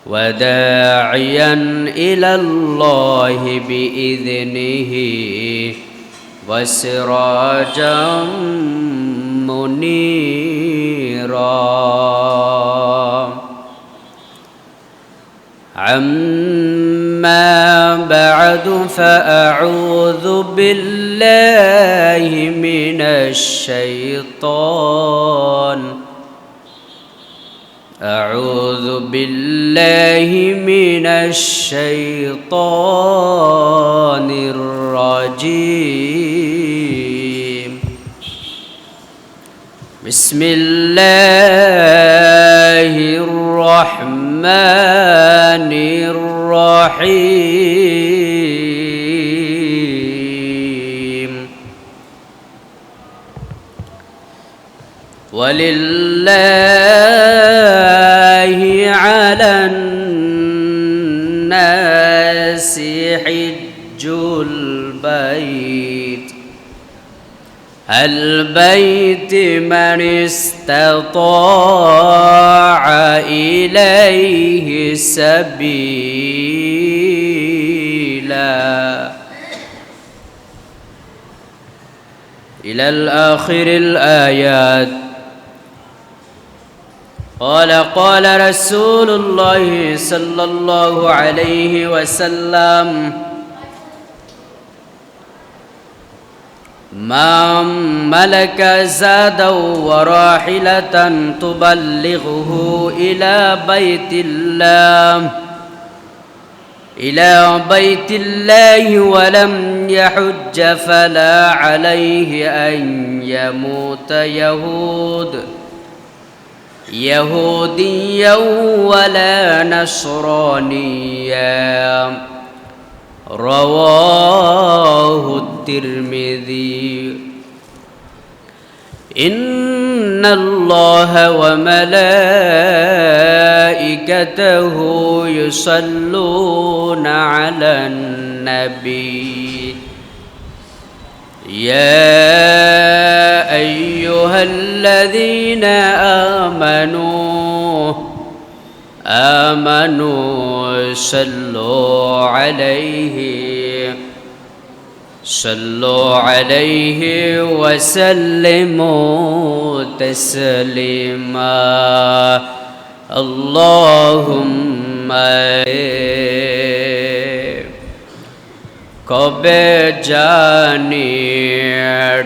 وداعيا إلى الله بإذنه وسراجا منيرا أما بعد فأعوذ بالله من الشيطان الرجيم بسم الله الرحمن الرحيم ولله على الناس حج البيت من استطاع إليه سبيلا إلى الآخر الآيات. قال رسول الله صلى الله عليه وسلم: ما ملك زادا وراحلة تبلغه إلى بيت الله ولم يحج فلا عليه أن يموت يهوديا ولا نصرانيا. رواه الترمذي. إن الله وملائكته يصلون على النبي يا أيها الذين آمنوا صلوا عليه وسلموا تسليما. اللهم কবে জানি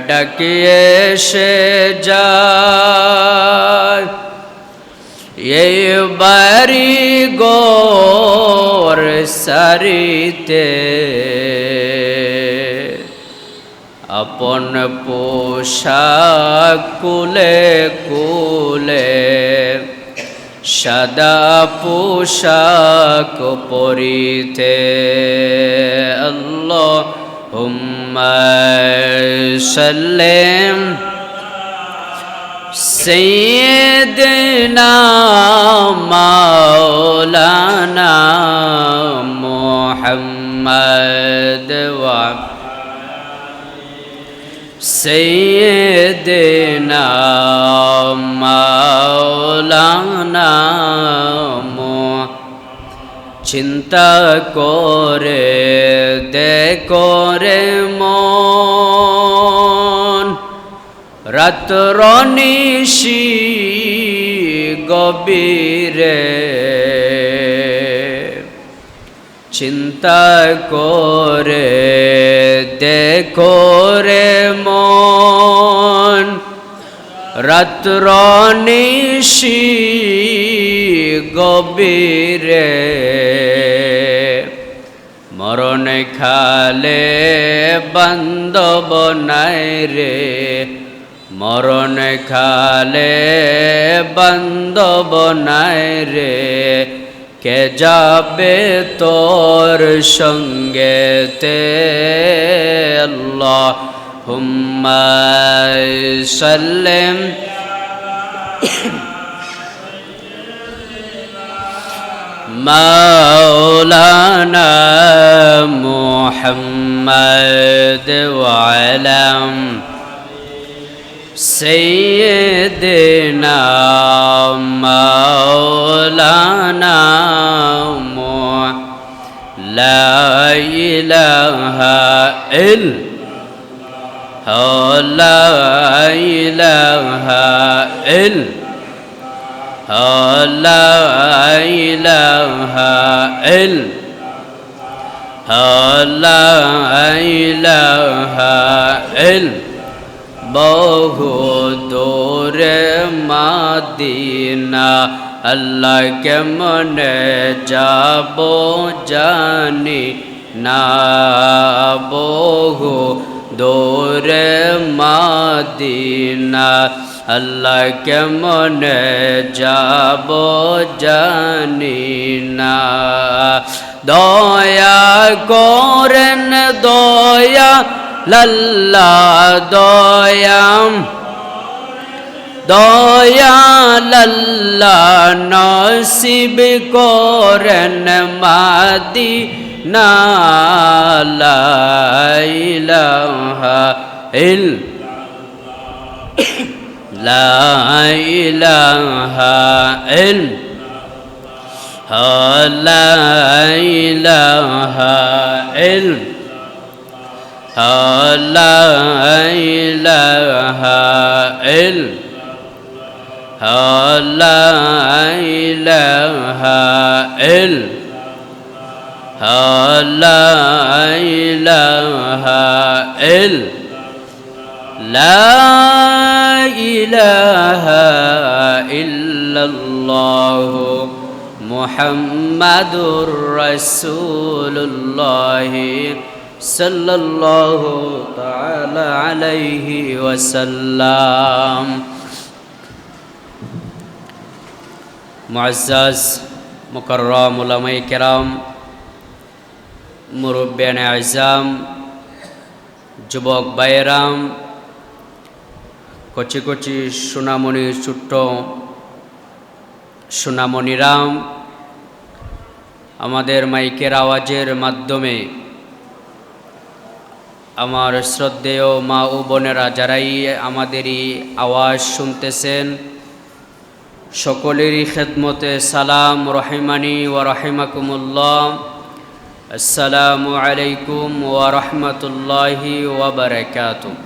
ডাকিয়ে সে যায় এই বাড়ি গোর সারিতে আপন পোশাক কুলে সাদা পোশাক পরিতে। আল্লাহুম্মা সাল্লিম সাইয়্যিদিনা মাওলানা মুহাম্মদ ওয়া সাইয়্যিদিনা মাওলানা চিন্তা করে দেখো রে মন রাত্র নিশি গভীরে চিন্তা করে দেখো রে মন রাত্র নিশি গভীরে মরণ খালে বান্ধব নাই রে মরণ খালে বান্ধব নাই রে কে যাবে তোর সঙ্গেতে। আল্লাহুম্মা সাল্লিম মাওলানা মুহাম্মদ ওয়া আলা سيدنا مولانا لا إله إلا لا إله إلا لا إله إلا لا إله إلا বহু দূরে মদিনা আল্লাহ কেমনে যাব জানি না বহু দূরে মদিনা আল্লাহ কেমনে যাব জানি না দয়া করেন দয়া লাল্লা দয়াম দয়া লাল্লা নসিব করেন মদিনা লা ইলাহা ইল্লা লা ইলাহা ইল্লা লা ইলাহা ইল্লা لا إله إلا لا إله إلا لا إله إلا لا إله إلا الله محمد رسول الله সাল্লাল্লাহু তাআলা আলাইহি ওয়াসাল্লাম। মুআজ্জাজ মুকাররম উলামায়ে কেরাম, মুরব্বিয়ানে আযম, যুবক ভাইয়েরাম, কচি কচি সোনামণি ছোট্ট সোনামণিরাম, আমাদের মাইকের আওয়াজের মাধ্যমে আমার শ্রদ্ধেয় মা ও বোনেরা যারাই আমাদেরই আওয়াজ শুনতেছেন, সকলেরই খেদমতে সালাম রহিমানি ওয়া রাহিমাকুমুল্লাহ। আসসালামু আলাইকুম ওয়া রাহমাতুল্লাহি ওয়া বারাকাতুহু।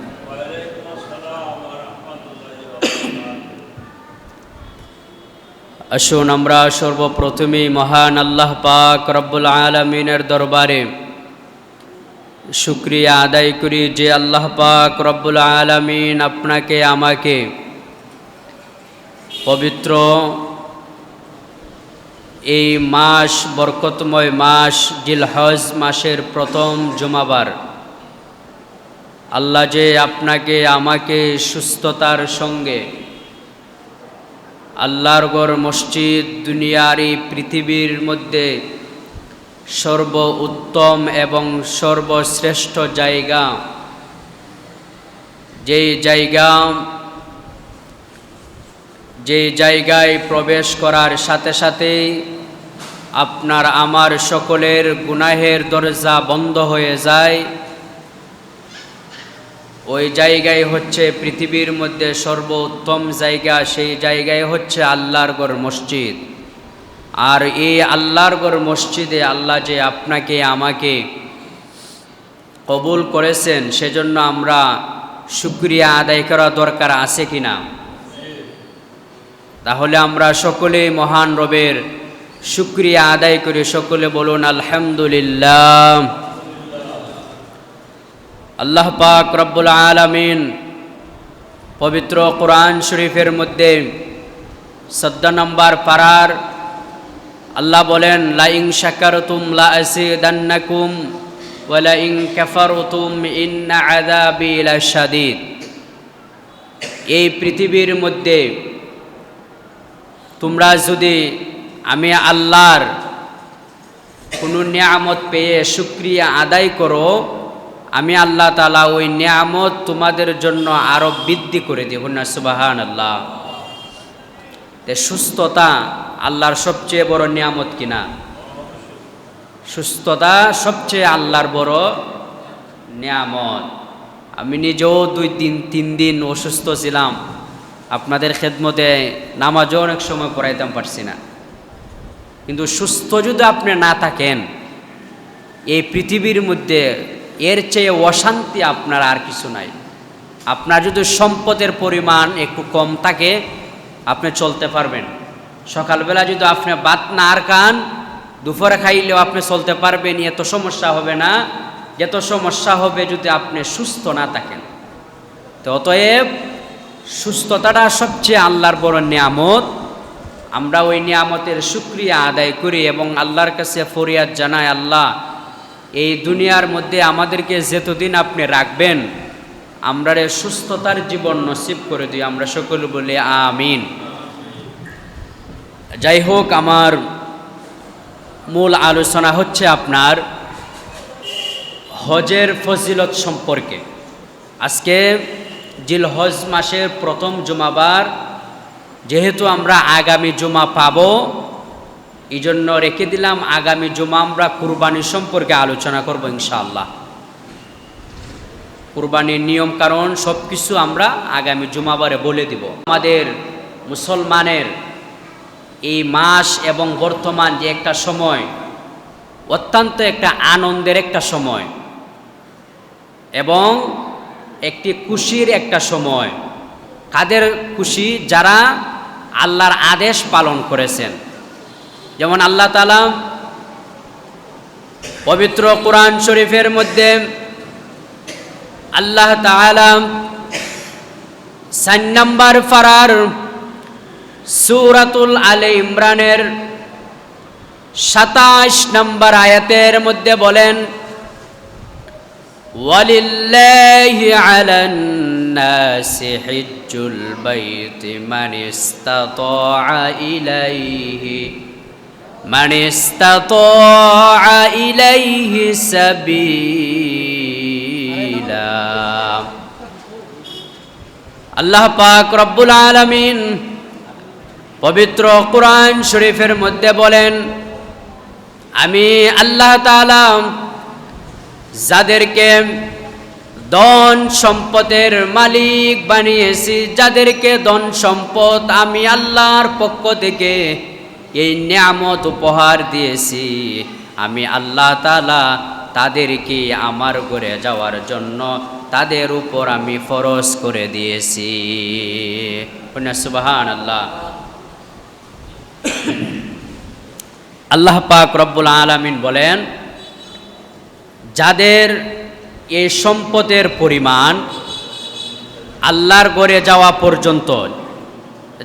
আসুন আমরা সর্বপ্রথমেই মহান আল্লাহ পাক রব্বুল আলামিনের দরবারে শুকরিয়া আদায় করি যে আল্লাহ পাক রব্বুল আলামিন আপনাকে আমাকে পবিত্র এই মাস, বরকতময় মাস জিলহজ মাসের প্রথম জুমাবার, আল্লাহ যে আপনাকে আমাকে সুস্থতার সঙ্গে আল্লাহর ঘর মসজিদ, দুনিয়ার এই পৃথিবীর মধ্যে সর্ব উত্তম এবং সর্বশ্রেষ্ঠ জায়গা, যে জায়গায় প্রবেশ করার সাথে সাথেই আপনার আমার সকলের গুনাহের দরজা বন্ধ হয়ে যায়, ওই জায়গায় হচ্ছে পৃথিবীর মধ্যে সর্বোত্তম জায়গা। সেই জায়গায় হচ্ছে আল্লাহর ঘর মসজিদ। আর এই আল্লাহর ঘর মসজিদে আল্লাহ যে আপনাকে আমাকে কবুল করেছেন, সেজন্য আমরা শুকরিয়া আদায় করা দরকার আছে কিনা? তাহলে আমরা সকলে মহান রবের শুকরিয়া আদায় করে সকলে বলুন আলহামদুলিল্লাহ। আল্লাহ পাক রব্বুল আলামিন পবিত্র কোরআন শরীফের মধ্যে 14 নম্বর পারার আল্লাহ বলেন, লা ইন শাকারতুম লা আযীদান্নাকুম ওয়া লা ইন কাফারতুম ইন্না আযাবি লাশাদীদ। এই পৃথিবীর মধ্যে তোমরা যদি আমি আল্লাহর কোনো নিয়ামত পেয়ে শুকরিয়া আদায় করো, আমি আল্লাহ তাআলা ওই নিয়ামত তোমাদের জন্য আরো বৃদ্ধি করে দেব না। সুবহানাল্লাহ। সুস্থতা আল্লাহর সবচেয়ে বড় নিয়ামত কিনা? সুস্থতা সবচেয়ে আল্লাহর বড় নিয়ামত। আমি নিজেও 3 দিন অসুস্থ ছিলাম, আপনাদের খেদমতে নামাজও অনেক সময় পড়াইতাম পারছি না। কিন্তু সুস্থ যদি আপনি না থাকেন, এই পৃথিবীর মধ্যে এর চেয়ে অশান্তি আপনার আর কিছু নাই। আপনার যদি সম্পদের পরিমাণ একটু কম থাকে, আপনি চলতে পারবেন। সকালবেলা যদি আপনি ভাত না আর খান, দুপুরে খাইলেও আপনি চলতে পারবেন, এত সমস্যা হবে না যত সমস্যা হবে যদি আপনি সুস্থ না থাকেন। তো অতএব সুস্থতাটা সবচেয়ে আল্লাহর বড় নিয়ামত। আমরা ওই নিয়ামতের শুকরিয়া আদায় করি এবং আল্লাহর কাছে ফরিয়াদ জানাই, আল্লাহ এই দুনিয়ার মধ্যে আমাদেরকে যতদিন আপনি রাখবেন, আমরা সুস্থতার জীবন নসিব করে দিই। আমরা সকলে বলি আমিন। যাই হোক, আমার মূল আলোচনা হচ্ছে আপনার হজের ফজিলত সম্পর্কে। আজকে জিলহজ মাসের প্রথম জুমাবার, যেহেতু আমরা আগামী জুমা পাব, এই জন্য রেখে দিলাম আগামী জুমা আমরা কুরবানি সম্পর্কে আলোচনা করব ইনশাআল্লাহ। কুরবানির নিয়ম কারণ সব কিছু আমরা আগামী জুমাবারে বলে দিব। আমাদের মুসলমানের এই মাস এবং বর্তমান যে একটা সময়, অত্যন্ত একটা আনন্দের একটা সময় এবং একটি খুশির একটা সময়। কাদের খুশি? যারা আল্লাহর আদেশ পালন করেছেন। যেমন আল্লাহ তাআলা পবিত্র কোরআন শরীফের মধ্যে আল্লাহ তাআলা 4 নম্বর পারার সূরাতুল আলে ইমরানের 27 নম্বর আয়াতের মধ্যে বলেন, ওয়ালিল্লাহি আলান নাসি হিজ্জুল বাইতি মান ইসতাতা ইলাইহি সাবিলা। আল্লাহ পাক রব্বুল আলামিন পবিত্র কোরআন শরীফের মধ্যে বলেন, আমি আল্লাহ তাআলা যাদেরকে ধন সম্পদের মালিক বানিয়েছি, যাদেরকে ধন সম্পদ আমি আল্লাহর পক্ষ থেকে এই নিয়ামত উপহার দিয়েছি, আমি আল্লাহ তাআলা তাদেরকে আমার ঘরে যাওয়ার জন্য তাদের উপর আমি ফরজ করে দিয়েছি। সুবহানাল্লাহ। আল্লাহ পাক রব্বুল আলামিন বলেন, যাদের এই সম্পদের পরিমাণ আল্লাহর ঘরে যাওয়া পর্যন্ত,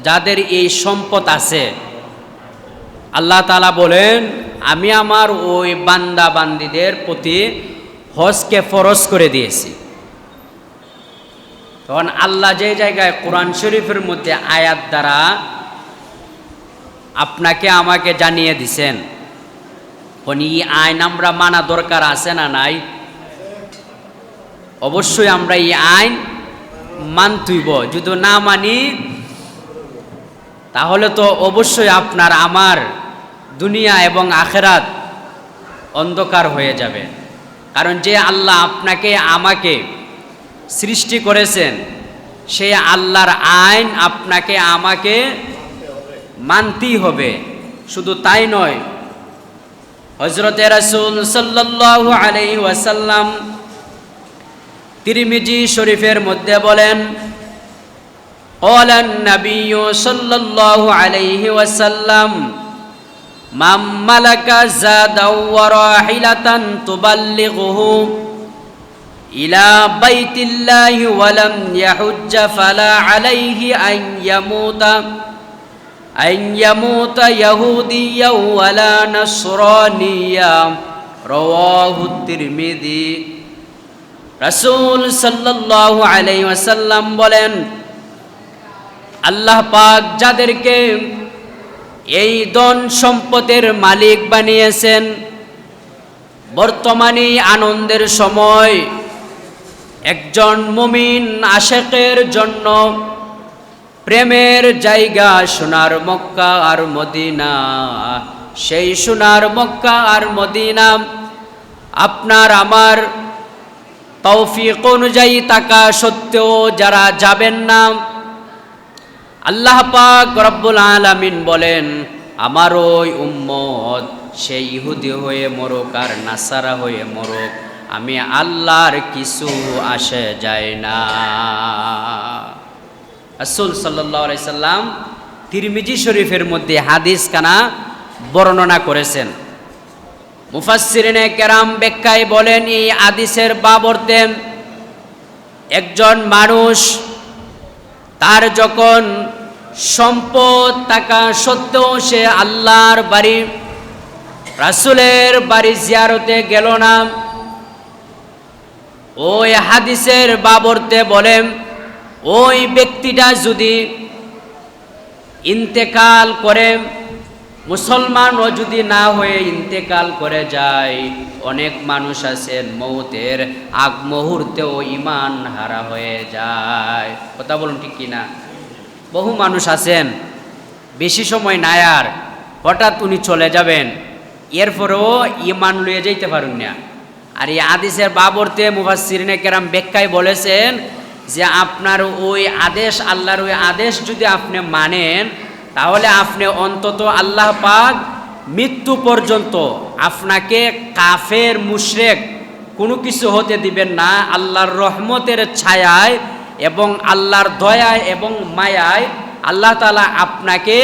যাদের এই সম্পদ আছে, আল্লাহ তাআলা বলেন আমি আমার ওই বান্দা বান্দীদের প্রতি হজকে ফরজ করে দিয়েছি। তখন আল্লাহ যে জায়গায় কোরআন শরীফের মধ্যে আয়াত দ্বারা আপনাকে আমাকে জানিয়ে দিছেন, এই আইন আমরা মানা দরকার আছে না নাই? অবশ্যই আমরা এই আইন মানতেইব। যদি না মানি তাহলে তো অবশ্যই আপনার আমার দুনিয়া এবং আখেরাত অন্ধকার হয়ে যাবে। কারণ যে আল্লাহ আপনাকে আমাকে সৃষ্টি করেছেন, সেই আল্লাহর আইন আপনাকে আমাকে মানতেই হবে। শুধু তাই নয়, হযরতে রাসূল সাল্লাল্লাহু আলাইহি ওয়াসাল্লাম তিরমিজি শরীফের মধ্যে বলেন, ক্বালান নাবিয়্যু সাল্লাল্লাহু আলাইহি ওয়াসাল্লাম মান মালাকা যাদাও ওয়া রাহিলাতান তুবাল্লিগুহু ইলা বাইতিল্লাহি ওয়া লাম ইয়াহুজ্জা ফালা আলাইহি আন ইয়ামুতা ইয়াহুদিয়্যাও ওয়ালা নাসরানিয়্যা। রাওয়াহু তিরমিজি। রাসূল সাল্লাল্লাহু আলাইহি ওয়াসাল্লাম বলেন, আল্লাহ পাক যাদেরকে এই ধন সম্পদের মালিক বানিয়েছেন, বর্তমানে আনন্দের সময় একজন মুমিন আশিকের জন্য প্রেমের জায়গা সোনার মক্কা আর মদিনা। সেই সোনার মক্কা আর মদিনা আপনার আমার তৌফিক অনুযায়ী থাকা সত্ত্বেও যারা যাবেন না, আল্লাহ পাক রব্বুল আলামিন বলেন আমার ওই উম্মত সে ইহুদি হয়ে মরুক আর নাসারা হয়ে মরুক, আমি আল্লাহর কিছু আসে যায় না। রাসূল সাল্লাল্লাহু আলাইহি সাল্লাম তিরমিজি শরীফের মধ্যে হাদিস কানা বর্ণনা করেছেন। মুফাসসিরিনে কেরাম ব্যাখ্যায় বলেন এই হাদিসের বাবর্তে একজন মানুষ তার যখন সম্পদ থাকা সত্ত্বেও সে আল্লাহর বাড়ি রাসূলের বাড়ি জিয়ারতে গেল না, ওই হাদিসের বাবর্তে বলেন ওই ব্যক্তিটা যদি ইন্তেকাল করে, মুসলমানও যদি না হয়ে ইন্তেকাল করে যায়, অনেক মানুষ আছেন মৌতের আগ মুহূর্তেও ঈমান হারা হয়ে যায়। কথা বলুন ঠিক কিনা? বহু মানুষ আছেন বেশি সময় নাই আর হঠাৎ উনি চলে যাবেন, এরপরেও ঈমান লইয়ে যাইতে পারুন না। আর এই হাদিসের বাবর্তে মুফাসসিরিনে কেরাম ব্যাখ্যায় বলেছেন যে আপনার ওই আদেশ, আল্লাহর ওই আদেশ যদি আপনি মানেন, তাহলে আপনি অন্তত আল্লাহ পাক মৃত্যু পর্যন্ত আপনাকে কাফের মুশরিক কোনো কিছু হতে দিবেন না। আল্লাহর রহমতের ছায়ায় এবং আল্লাহর দয়ায় এবং মায়ায় আল্লাহ তাআলা আপনাকে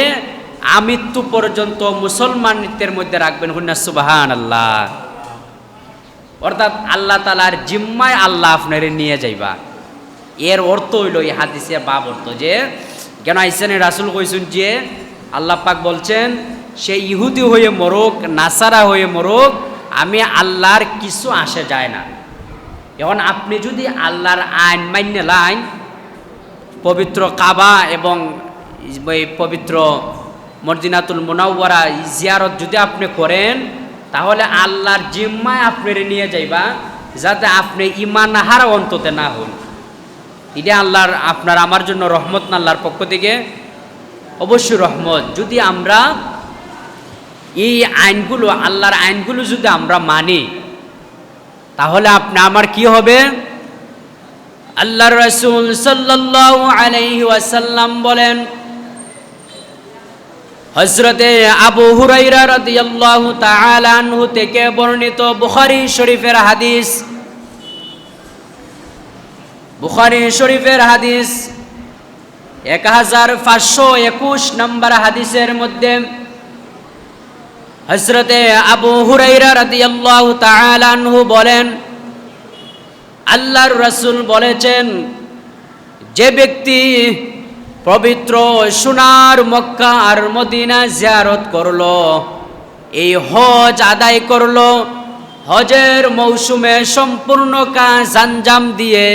আমৃত্যু পর্যন্ত মুসলমানত্বের মধ্যে রাখবেন। হুন্না সুবহানাল্লাহ। অর্থাৎ আল্লাহ তাআলার জিম্মায় আল্লাহ আপনারে নিয়ে যাইবা। এর অর্থ হইল এই হাদিসের বাব অর্থ যে কেন আইসেন রাসূল কইছেন যে আল্লাহ পাক বলছেন সে ইহুদি হয়ে মরুক নাসারা হয়ে মরুক, আমি আল্লাহর কিছু আসে যায় না। এখন আপনি যদি আল্লাহর আইন মান্য লাইন, পবিত্র কাবা এবং ওই পবিত্র মদিনাতুল মুনাওয়ারা জিয়ারত যদি আপনি করেন, তাহলে আল্লাহর জিম্মায় আপনারে নিয়ে যাইবা যাতে আপনি ঈমান হারা অন্তত না হন। এটা আল্লাহর আপনার আমার জন্য রহমত না আল্লাহর পক্ষ থেকে? অবশ্যই রহমত। যদি আমরা এই আইনগুলো, আল্লাহর আইনগুলো যদি আমরা মানি, তাহলে আপনি আমার কি হবে? আল্লাহর রাসূল সাল্লাল্লাহু আলাইহি ওয়াসাল্লাম বলেন, হযরতে আবু হুরায়রা রাদিয়াল্লাহু তাআলা আনহু থেকে বর্ণিত বুখারী শরীফের হাদিস, বুখারী শরীফের হাদিস 1521 নম্বর হাদিসের মধ্যে হযরতে আবু হুরায়রা রাদিয়াল্লাহু তাআলা আনহু বলেন, আল্লাহর রাসূল বলেছেন, যে ব্যক্তি পবিত্র সোনার মক্কা আর মদিনা জিয়ারত করলো, এই হজ আদায় করলো, হজের মৌসুমে সম্পূর্ণ কাজ আঞ্জাম দিয়ে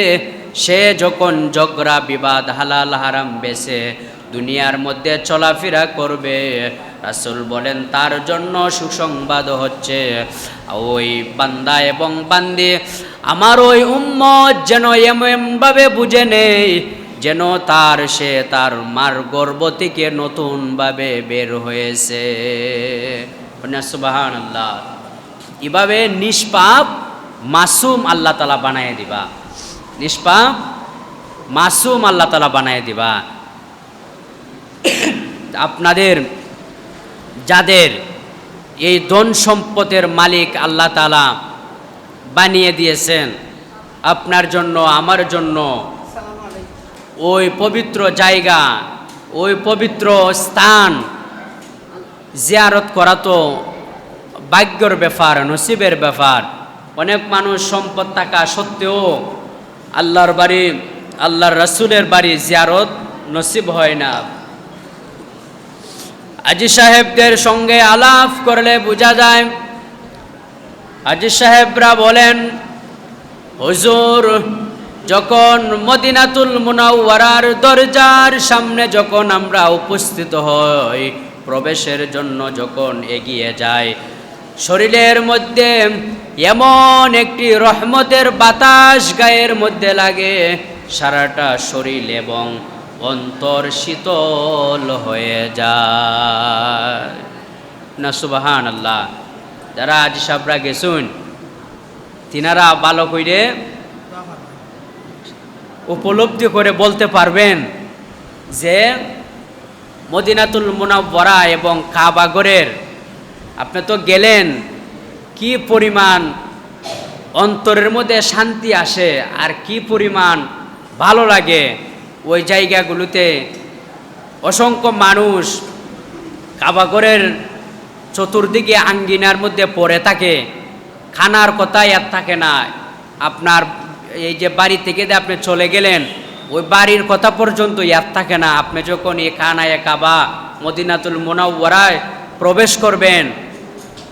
সে যখন ঝগড়া বিবাদ হালাল হারাম বেছে দুনিয়ার মধ্যে চলাফেরা করবে, রাসূল বলেন তার জন্য সুসংবাদ হচ্ছে ওই বান্দা এবং বান্দি আমার ওই উম্মত যেন এমনভাবে বুঝে নেই যেন সে তার মার গর্ভ থেকে নতুনভাবে বের হয়েছে। সুবহানাল্লাহ। এভাবে নিষ্পাপ মাসুম আল্লাহ তাআলা বানায় দিবা, নিষ্পাপ মাসুম আল্লাহ তাআলা বানায় দিবা। আপনাদের যাদের এই ধন সম্পদের মালিক আল্লাহ তাআলা বানিয়ে দিয়েছেন, আপনার জন্য আমার জন্য ওই পবিত্র জায়গা, ওই পবিত্র স্থান জিয়ারত করা তো ভাগ্যের ব্যাপার, নসিবের ব্যাপার। অনেক মানুষ সম্পদ থাকা সত্ত্বেও আল্লাহর বাড়ি, আল্লাহর রাসূলের বাড়ি জিয়ারত নসিব হয় না। হাজী সাহেবদের সঙ্গে আলাপ করলে বোঝা যায়, হাজী সাহেবরা বলেন, হুজুর যখন মদিনাতুল মুনাওয়ারার দরজার সামনে যখন আমরা উপস্থিত হই, প্রবেশের জন্য যখন এগিয়ে যাই, শরীরের মধ্যে এমন একটি রহমতের বাতাস গায়ের মধ্যে লাগে, সারাটা শরীর এবং অন্তর শীতল হয়ে যায়। না সুবহানাল্লাহ। যারা হাজী সাহেবরা গেছুন, তিনারা ভালো কইরে উপলব্ধি করে বলতে পারবেন যে মদিনাতুল মুনাওয়ারা এবং কাবাগরের আপনি তো গেলেন, কি পরিমাণ অন্তরের মধ্যে শান্তি আসে আর কি পরিমাণ ভালো লাগে ওই জায়গাগুলোতে। অসংখ্য মানুষ কাবাগরের চতুর্দিকে আঙ্গিনার মধ্যে পড়ে থাকে, খানার কথা আর থাকে না। আপনার এই যে বাড়ি থেকে যে আপনি চলে গেলেন ওই বাড়ির কথা পর্যন্ত ইয়াদ থাকে না। আপনি যখন এই খানায় কাবা মদিনাতুল মুনাওয়ারায় প্রবেশ করবেন,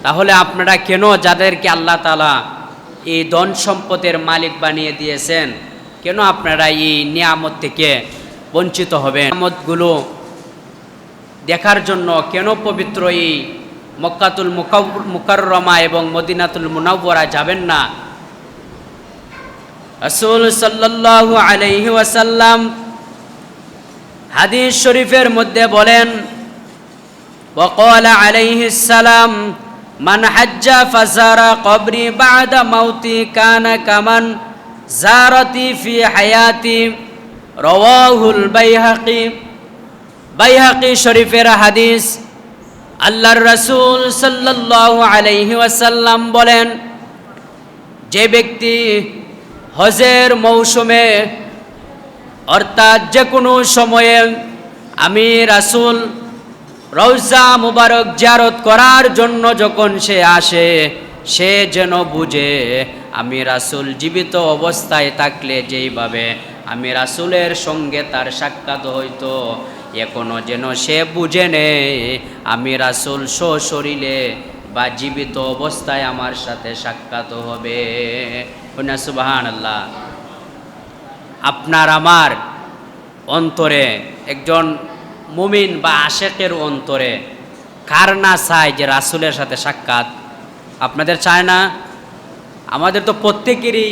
তাহলে আপনারা কেন, যাদেরকে আল্লাহ তাআলা এই ধন সম্পদের মালিক বানিয়ে দিয়েছেন, কেন আপনারা এই নিয়ামত থেকে বঞ্চিত হবেন? নিয়ামতগুলো দেখার জন্য কেন পবিত্র এই মক্কাতুল মুকাররমা এবং মদিনাতুল মুনাওয়ারা যাবেন না? রাসূল সাল্লাল্লাহু আলাইহি ওয়াসাল্লাম হাদিস শরীফের মধ্যে বলেন, ওয়াকালা আলাইহিস সালাম, মান হাজ্জা ফাজারা কবরি বাদা মাউতি কানা কামান জারাতি ফি হায়াতি, রাওয়াহুল বাইহাকি। বাইহাকি শরীফের হাদিস। আল্লাহর রাসূল সাল্লাল্লাহু আলাইহি ওয়াসাল্লাম বলেন, যে ব্যক্তি হজের মৌসুমে অর্থাৎ যে কোনো সময়ে আমি রাসূল রওজা মুবারক জিয়ারত করার জন্য যখন সে আসে, সে যেন বুঝে আমি রাসূল জীবিত অবস্থায় থাকলে যেইভাবে আমি রাসূলের সঙ্গে তার সাক্ষাৎ হইতো, এখনো যেন সে বুঝে নেই আমি রাসূল সশরীরে বা জীবিত অবস্থায় আমার সাথে সাক্ষাৎ হবে। সুবহানাল্লাহ। আপনার আমার অন্তরে, একজন মুমিন বা আশেকের অন্তরে কার না চায় যে রাসূলের সাথে সাক্ষাৎ? আপনাদের চায় না? আমাদের তো প্রত্যেকেরই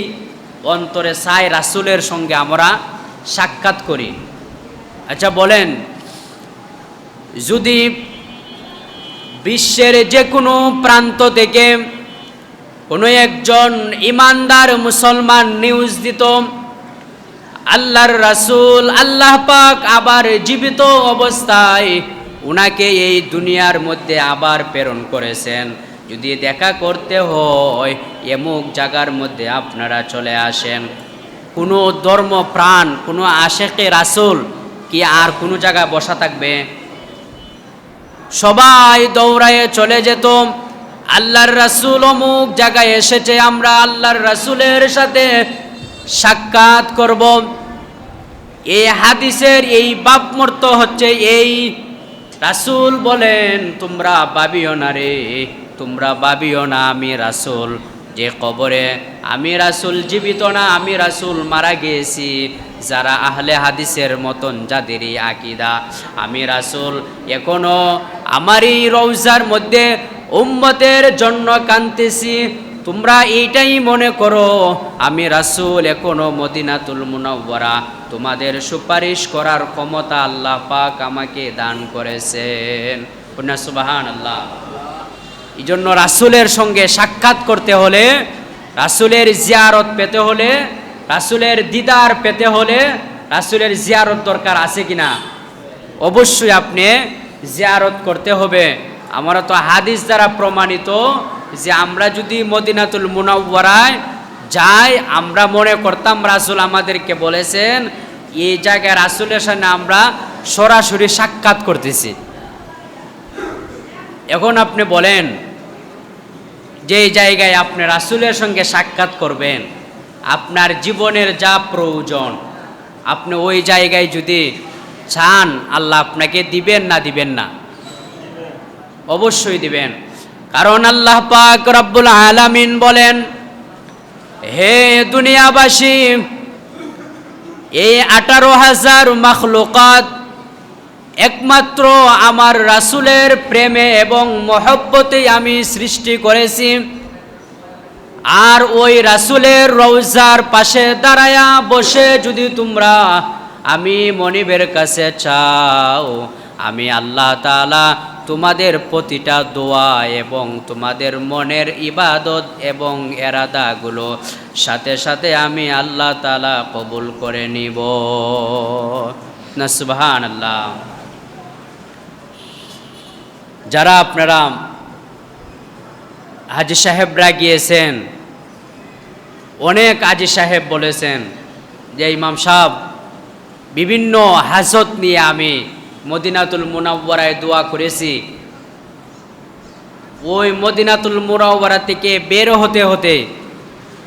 অন্তরে চায় রাসূলের সঙ্গে আমরা সাক্ষাৎ করি। আচ্ছা বলেন, যদি বিশ্বের যে কোনো প্রান্ত থেকে কোনো একজন ইমানদার মুসলমান নিউজ দিত আল্লাহর রাসূল আল্লাহ পাক আবার জীবিত অবস্থায় উনাকে এই দুনিয়ার মধ্যে আবার প্রেরণ করেছেন, যদি দেখা করতে হয় এমুক জায়গার মধ্যে আপনারা চলে আসেন, কোনো ধর্ম প্রাণ, কোনো আশেকে রাসূল কি আর কোনো জায়গায় বসা থাকবে? সবাই দৌড়ায়ে চলে যেত, আল্লাহর রাসূল অমুক জায়গায় এসেছে, আমরা আল্লাহর রাসূলের সাথে সাক্ষাৎ করব। এই হাদিসের এই বাপমর্ত হচ্ছে এই, রাসূল বলেন তোমরা ভাবিও না রে, তোমরা ভাবিও না আমি রাসূল যে কবরে, আমি রাসূল জীবিত না, আমি রাসূল মারা গিয়েছি। যারা আহলে হাদিসের মতন যাদেরই আকীদা আমি রাসূল এখনো আমারই রওজার মধ্যে উম্মতের জন্য কাঁদতেছি, তোমরা এইটাই মনে করো আমি রাসূল এখনো মদিনাতুল মুনাওয়ারা তোমাদের সুপারিশ করার ক্ষমতা আল্লাহ পাক আমাকে দান করেছেন। সুবহানাল্লাহ। এই জন্য রাসূলের সঙ্গে সাক্ষাৎ করতে হলে, রাসূলের জিয়ারত পেতে হলে, রাসূলের দিদার পেতে হলে রাসূলের জিয়ারত দরকার আছে কিনা? অবশ্যই আপনি জিয়ারত করতে হবে। আমরা তো হাদিস দ্বারা প্রমাণিত যে আমরা যদি মদিনাতুল মুনাওয়ারায় যাই, আমরা মনে করতাম রাসূল আমাদেরকে বলেছেন এই জায়গায় রাসূলের সাথে আমরা সরাসরি সাক্ষাৎ করতেছি। এখন আপনি বলেন যে এই জায়গায় আপনি রাসূলের সঙ্গে সাক্ষাৎ করবেন, আপনার জীবনের যা প্রয়োজন আপনি ওই জায়গায় যদি চান, আল্লাহ আপনাকে দিবেন না দিবেন না? অবশ্যই দিবেন। কারণ আল্লাহ পাক রব্বুল আলামিন বলেন, হে দুনিয়াবাসী, এই 18,000 মাখলুকাত একমাত্র আমার রাসূলের প্রেমে এবং মহব্বতে আমি সৃষ্টি করেছি। আর ওই রাসূলের রওজার পাশে দাঁড়ায়া বসে যদি তোমরা আমি মনিবের কাছে চাও, আমি আল্লাহ তাআলা তোমাদের প্রতিটা দোয়া এবং তোমাদের মনের ইবাদত এবং এরাদাগুলো সাথে সাথে আমি আল্লাহ তাআলা কবুল করে নিব না সুবহানাল্লাহ। যারা আপনারা হাজী সাহেবরা গিয়েছেন, অনেক হাজী সাহেব বলেছেন যে ইমাম সাহেব বিভিন্ন হাজত নিয়ে আমি মদিনাতুল মুনাওয়ারায় দোয়া করেছি, ওই মদিনাতুল মুনাওয়ারা থেকে বের হতে হতে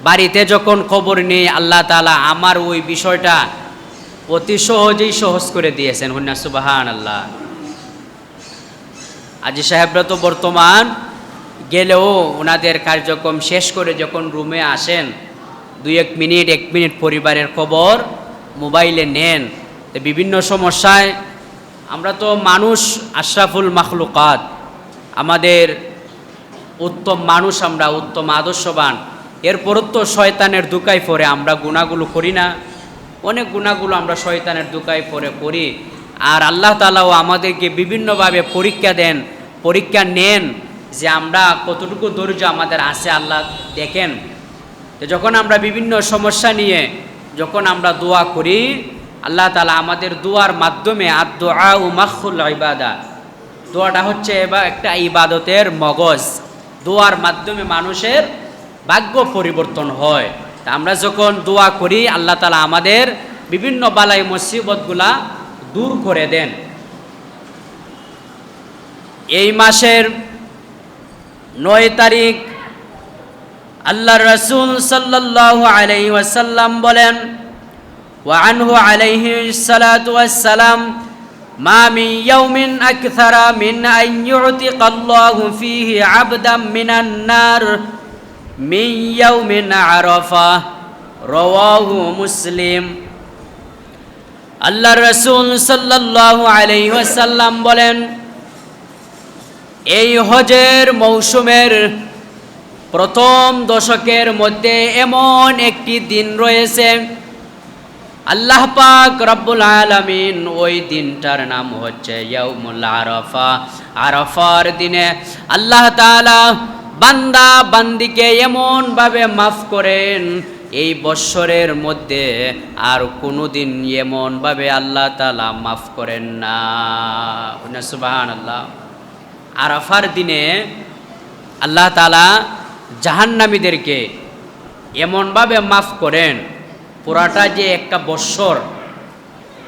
বাড়িতে যখন খবর নেই, আল্লাহ তাআলা আমার ওই বিষয়টা অতি সহজেই সহজ করে দিয়েছেন। হুন্না সুবহানাল্লাহ। হাজী সাহেবরা তো বর্তমান গেলেও ওনাদের কার্যক্রম শেষ করে যখন রুমে আসেন, 1 মিনিট পরিবারের খবর মোবাইলে নেন। তো বিভিন্ন সমস্যায় আমরা তো মানুষ, আশরাফুল মাখলুকাত, আমাদের উত্তম মানুষ, আমরা উত্তম আদর্শবান, এরপরও তো শয়তানের দুকায় পড়ে আমরা গুনাহগুলো করি না? অনেক গুনাহগুলো আমরা শয়তানের দুকায় পড়ে করি। আর আল্লাহ তাআলাও আমাদেরকে বিভিন্নভাবে পরীক্ষা নেন যে আমরা কতটুকু ধৈর্য আমাদের আছে আল্লাহ দেখেন। তো যখন আমরা বিভিন্ন সমস্যা নিয়ে যখন আমরা দোয়া করি, আল্লাহ তাআলা আমাদের দোয়ার মাধ্যমে, আদ-দুআ মাখুল ইবাদা, দোয়াটা হচ্ছে একটা ইবাদতের মগজ। দোয়ার মাধ্যমে মানুষের ভাগ্য পরিবর্তন হয়। তা আমরা যখন দোয়া করি, আল্লাহ তাআলা আমাদের বিভিন্ন বালাই মুসিবতগুলা দূর করে দেন। এই মাসের 9 তারিখ আল্লাহর রাসূল সাল্লাল্লাহু আলাইহি ওয়াসাল্লাম বলেন, ওয়া আনহু আলাইহি সালাতু ওয়াসসালাম, মা মিন ইয়াউমিন আকসারা মিন আন ইউতিকাল্লাহু ফীহি আবদাম মিনান নার মিন ইয়াউমিন আরাফা, রাওয়াহু মুসলিম। আল্লাহর রাসূল সাল্লাল্লাহু আলাইহি ওয়াসাল্লাম বলেন, এই হজের মৌসুমের প্রথম দশকের মধ্যে এমন একটি দিন রয়েছে, আল্লাহ পাক রব্বুল আলামিন ওই দিনটার নাম হচ্ছে ইয়াউমুল আরাফা। আরাফার দিনে আল্লাহ তাআলা বান্দা বান্দিকে এমনভাবে মাফ করেন, এই বৎসরের মধ্যে আর কোনো দিন এমনভাবে আল্লাহ তাআলা মাফ করেন না। সুবহানাল্লাহ। আরাফার দিনে আল্লাহ তাআলা জাহান্নামীদেরকে এমনভাবে মাফ করেন, পুরাটা যে একটা বৎসর,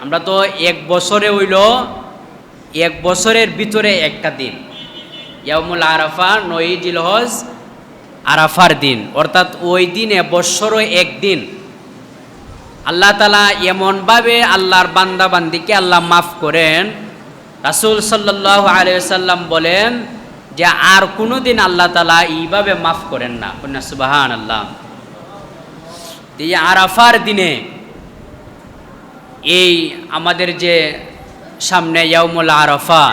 আমরা তো এক বছরে হইল, এক বছরের ভিতরে একটা দিন ইয়াউমুল আরাফা, 9 জিলহজ আরাফার দিন, অর্থাৎ ওই দিনে বৎসরও একদিন আল্লাহ তাআলা এমনভাবে আল্লাহর বান্দা বান্দিকে আল্লাহ মাফ করেন। রাসূল সাল্লাল্লাহু আলাইহি ওয়াসাল্লাম বলেন যে আর কোনো দিন আল্লাহ তাআলা এইভাবে মাফ করেন না। সুবহানাল্লাহ। এই আরাফার দিনে এই আমাদের যে সামনে ইয়াউমুল আরাফা,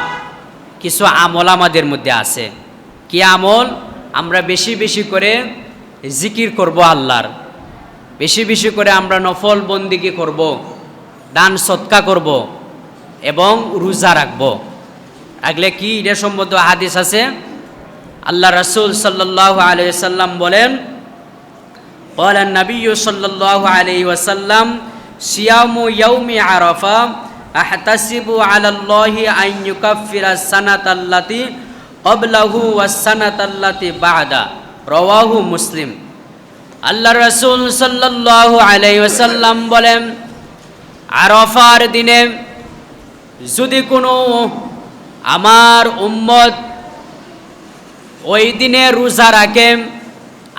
কিছু আমল আমাদের মধ্যে আছে। কি আমল? আমরা বেশি বেশি করে জিকির করব আল্লাহর, বেশি বেশি করে আমরা নফল বন্দিগি করব, দান সদকা করব এবং রোজা রাখব। আগলে কি এটা সম্বন্ধে হাদিস আছে। আল্লাহ রাসূল সাল্লাল্লাহু আলাইহি ওয়াসাল্লাম বলেন, ক্বালা নবিয়্যু সাল্লাল্লাহু আলাইহি ওয়াসাল্লাম, সিয়ামু ইয়াউমি আরাফা আহতাসিবু আলাল্লাহি আন ইউকাফিরা সানাতাল্লাতি ক্বাবলাহু ওয়াস সানাতাল্লাতি বা'দা, রাওয়াহু মুসলিম। আল্লাহ রাসূল সাল্লাল্লাহু আলাইহি ওয়াসাল্লাম বলেন, আরাফার দিনে যদি কোনো আমার উম্মত ওই দিনে রোজা রাখে,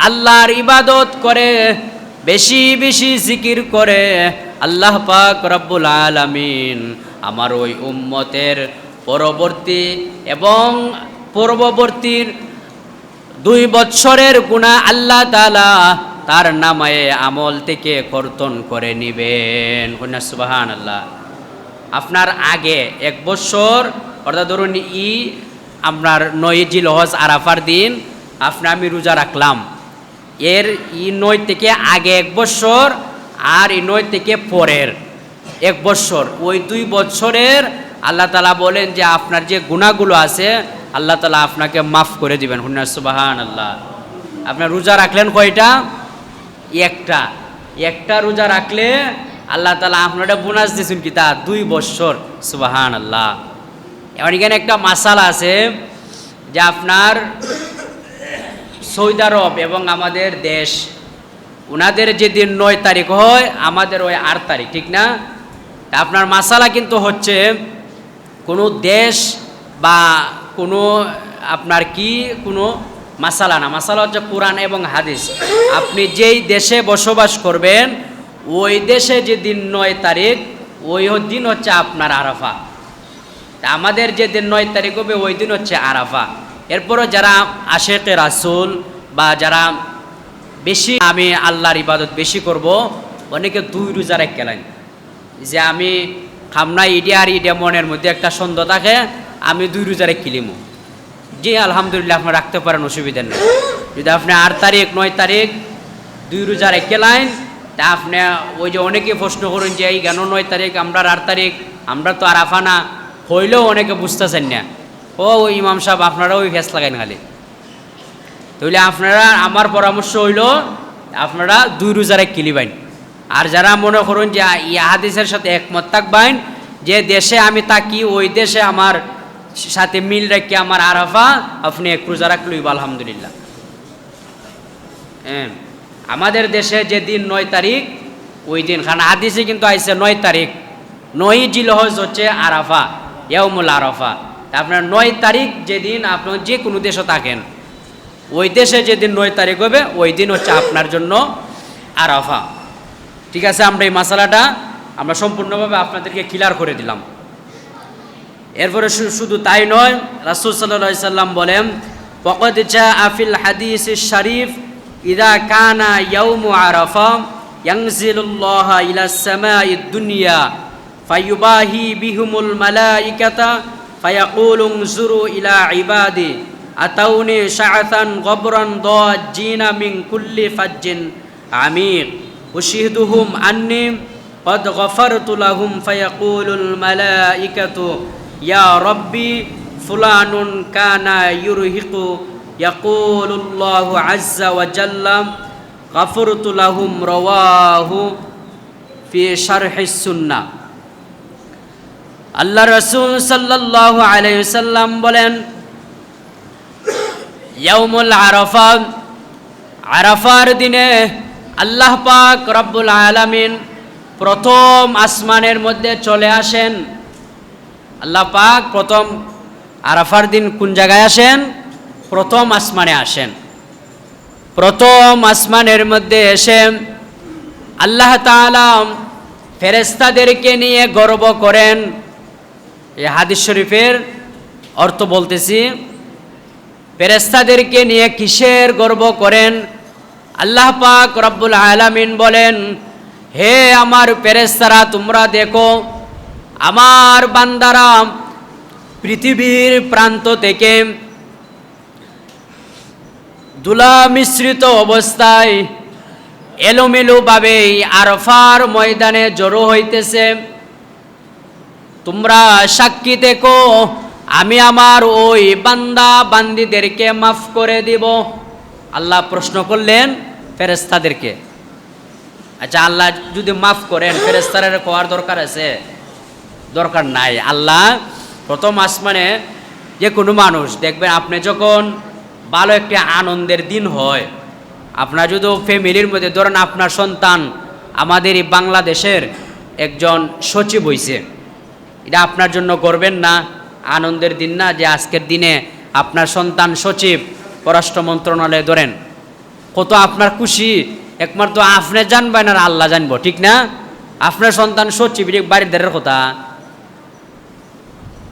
আল্লাহর ইবাদত করে, বেশি বেশি জিকির করে, আল্লাহ পাক রব্বুল আলামিন আমার ওই উম্মতের পরবর্তী এবং পূর্ববর্তীর 2 বৎসরের গুনাহ আল্লাহ তাআলা তার নামায়ে আমল থেকে কর্তন করে নেবেন। সুবহানাল্লাহ। আপনার আগে 1 বছর, অর্থাৎ ধরুন আপনার 9 জিলহজ আরাফার দিন আমি রোজা রাখলাম, এর 9 থেকে আগে 1 বছর আর 9 থেকে পরের 1 বছর, ওই 2 বছরের আল্লাহ তাআলা বলেন যে আপনার যে গুনাহগুলো আছে আল্লাহ তাআলা আপনাকে মাফ করে দিবেন। হুন্না সুবহানাল্লাহ। আপনার রোজা রাখলেন কয়টা? একটা রোজা রাখলে আল্লাহ তাআলা আপনারা বোনাস দিয়েছেন কি তা 2 বছর। সুবহানাল্লাহ। এবার এখানে একটা মাসালা আছে যে আপনার সৌদি আরব এবং আমাদের দেশ, ওনাদের যেদিন 9 তারিখ হয় আমাদের ওই 8 তারিখ, ঠিক না? আপনার মাসালা কিন্তু হচ্ছে কোনো দেশ বা কোনো আপনার কোনো মাসালা না, মাসালা হচ্ছে কোরআন এবং হাদিস। আপনি যেই দেশে বসবাস করবেন ওই দেশে যেদিন 9 তারিখ ওই দিন হচ্ছে আপনার আরাফা। আমাদের যেদিন 9 তারিখ হবে ওই দিন হচ্ছে আরাফা। এরপরও যারা আশেকে রাসূল বা যারা বেশি আমি আল্লাহর ইবাদত বেশি করব, অনেকে 2 রোজা রাখলেন যে আমি খামনা ইডিয়া আর ইডিয়া মনের মধ্যে একটা সন্দেহ থাকে, আমি 2 রোজা রেখিলিমু। জি আলহামদুলিল্লাহ, আপনি রাখতে পারেন, অসুবিধা নেই। যদি আপনি 8 তারিখ 9 তারিখ 2 রোজা রেখেলেন, তা আপনি ওই যে অনেকে প্রশ্ন করেন যে এই কেন 9 তারিখ আমরা 8 তারিখ, আমরা তো আরাফা না হইলেও অনেকে বুঝতেছেন না। ওই ইমাম সাহেব আপনারা ওই ফেস লাগাইন খালি। তাহলে আপনারা, আমার পরামর্শ হইল আপনারা 2 রোজা রেখিলিবেন। আর যারা মনে করুন যে হাদিসের সাথে একমত থাকবেন যে দেশে আমি থাকি ওই দেশে আমার সাথে মিল রেখে আমার আরাফা, আপনি 1 রোজা রাখলেই আলহামদুলিল্লাহ। আমাদের দেশে যেদিন 9 তারিখ ওই দিন, কারণ হাদিসে কিন্তু আইছে 9 তারিখ, 9 জিলহজ হচ্ছে আরাফা, ইয়াউমুল আরাফা। আপনার 9 তারিখ যেদিন আপনার যে কোনো দেশে থাকেন ওই দেশে যেদিন 9 তারিখ হবে ওই দিন হচ্ছে আপনার জন্য আরাফা। ঠিক আছে, আমরা এই মাসালাটা আমরা সম্পূর্ণভাবে আপনাদেরকে ক্লিয়ার করে দিলাম। এরপরে শুধু তাই নয়, রাসূল সাল্লাল্লাহু আলাইহি সাল্লাম বলেন ওয়াকাদ জাআ ফিল হাদিসিশ শরীফ ইযা কানা ইয়াউমু আরাফা ইয়ানজিলুল্লাহু ইলাস সামাঈদ দুনিয়া ফায়ুবাহি বিহুমুল মালাইকাতা ফায়াকুলু উনজুরু ইলা ইবাদি আতাউনি শাআতান গবরান দাজ্জিনা মিন কুল্লি ফাজ্জিন আমিক উশহিদুহুম আন্নী قد غفرت لهم فيقول الملائكة يا ربي فلان كان يرهق يقول الله عز وجل غفرت لهم رواه في شرح السنة আল্লাহ রাসূল সাল্লাল্লাহু আলাইহি ওয়াসাল্লাম বলেন ইয়াউমুল আরাফা, আরাফার দিনে আল্লাহ পাক রব্বুল আলামিন প্রথম আসমানের মধ্যে চলে আসেন। আল্লাহ পাক প্রথম আরাফার দিন কোন জায়গায় আসেন? প্রথম আসমানে আসেন। প্রথম আসমানের মধ্যে এসে আল্লাহ তাআলা ফেরেশতাদেরকে নিয়ে গর্ব করেন। এই হাদিস শরীফের অর্থ বলতেছি, ফেরেশতাদেরকে নিয়ে কিসের গর্ব করেন? আল্লাহ পাক রব্বুল আলামিন বলেন, হে আমার ফেরেশতারা, তোমরা দেখো আমার বান্দারা পৃথিবীর প্রান্ত থেকে ধুলা মিশ্রিত অবস্থায় এলোমেলোভাবে আরাফার ময়দানে জড়ো হইতেছে। তোমরা সাক্ষী দেখো আমি আমার ওই বান্দা বান্দীদেরকে মাফ করে দিব। আল্লাহ প্রশ্ন করলেন ফেরেশতাদেরকে, আচ্ছা আল্লাহ যদি মাফ করেন ফেরেশতাদের কোয়ার দরকার আছে? দরকার নাই। আল্লাহ প্রথম আসমানে যে কোনো মানুষ দেখবেন, আপনি যখন ভালো একটি আনন্দের দিন হয়, আপনার যদি ফ্যামিলির মধ্যে ধরেন আপনার সন্তান আমাদের এই বাংলাদেশের একজন সচিব হইছে, এটা আপনার জন্য করবেন না? আনন্দের দিন না যে আজকের দিনে আপনার সন্তান সচিব, পররাষ্ট্র মন্ত্রণালয়ে ধরেন, কত আপনার খুশি। একমাত্র আপনি জানবেন আর আল্লাহ জানবো, ঠিক না? আপনার সন্তান সচিব, বাড়ির দ্বারের কথা।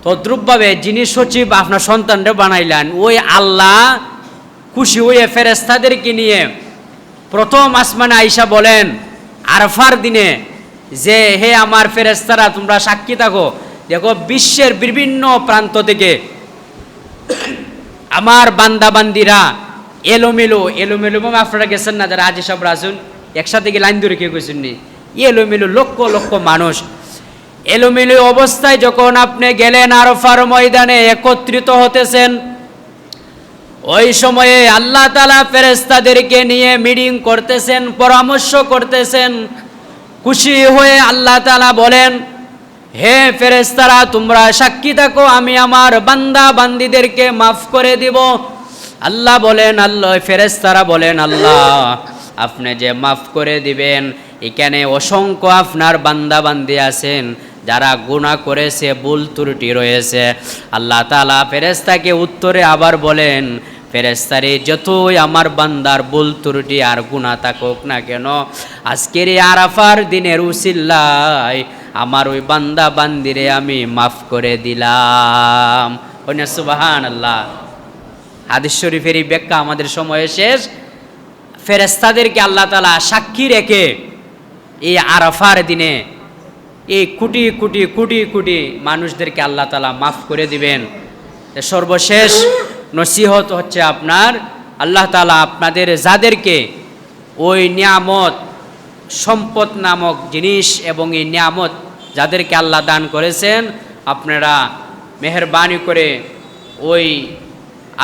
তদ্রূপভাবে যিনি সচিব আপনার সন্তানরা বানাইলেন, ওই আল্লাহ খুশি হয়ে ফেরেশতাদেরকে নিয়ে প্রথম আসমানে আইসা বলেন আরাফার দিনে যে হে আমার ফেরেশতারা, তোমরা সাক্ষী থাকো, দেখো বিশ্বের বিভিন্ন প্রান্ত থেকে আমার বান্দা বান্দিরা এলোমেলো আপনারা গেছেন না, যারা আজি সব রাজুন একসাথে গিয়ে লাইন ধরে কেউ গেছেন নি, এলোমেলো লক্ষ লক্ষ মানুষ এলোমেলো অবস্থায় যখন আপনি গেলেন আরাফার ময়দানে একত্রিত হতেছেন, ওই সময়ে আল্লাহ তাআলা ফেরেশতাদেরকে নিয়ে মিটিং করতেছেন, পরামর্শ করতেছেন। খুশি হয়ে আল্লাহ তাআলা বলেন, হে ফেরেশতারা, তোমরা সাক্ষী থাকো, আমি আমার বান্দা বান্দীদেরকে মাফ করে দিব। আল্লাহ বলেন, ফেরেশতারা বলেন, আল্লাহ আপনি যে মাফ করে দিবেন, এখানে অসংখ্য আপনার বান্দা বান্দি আছেন যারা গুনাহ করেছে, ভুল ত্রুটি রয়েছে। আল্লাহ তাআলা ফেরেশতাকে উত্তরে আবার বলেন, ফেরেশতারে, যতই আমার বান্দার ভুল ত্রুটি আর গুনাহ থাকুক না কেন, আজকের এই আরাফার দিনের উসিলায় আমার ওই বান্দা বান্দিরে আমি মাফ করে দিলাম। সুবহানাল্লাহ। হাদিস শরীফের এই ব্যাখ্যা আমাদের সময় শেষ। ফেরেশতাদেরকে আল্লাহ তাআলা সাক্ষী রেখে এই আরাফার দিনে এই কোটি কোটি কোটি কোটি মানুষদেরকে আল্লাহ তাআলা মাফ করে দিবেন। সর্বশেষ নসিহত হচ্ছে আপনার, আল্লাহ তাআলা আপনাদের যাদেরকে ওই নিয়ামত সম্পদ নামক জিনিস এবং এই নিয়ামত যাদেরকে আল্লাহ দান করেছেন, আপনারা মেহেরবানি করে ওই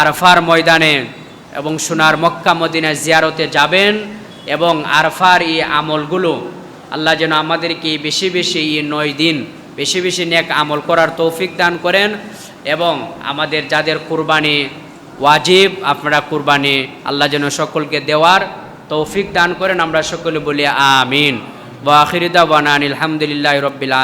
আরাফার ময়দানে এবং সোনার মক্কা মদিনা জিয়ারতে যাবেন এবং আরাফার এই আমলগুলো আল্লাহ যেন আমাদেরকে বেশি বেশি এই 9 দিন বেশি বেশি নেক আমল করার তৌফিক দান করেন। এবং আমাদের যাদের কুরবানি ওয়াজিব, আপনারা কুরবানি আল্লাহ যেন সকলকে দেওয়ার তৌফিক দান করেন। আমরা সকলে বলি আমিন। ওয়া আখিরু দাওয়ানা আলহামদুলিল্লাহি রাব্বিল আলামিন।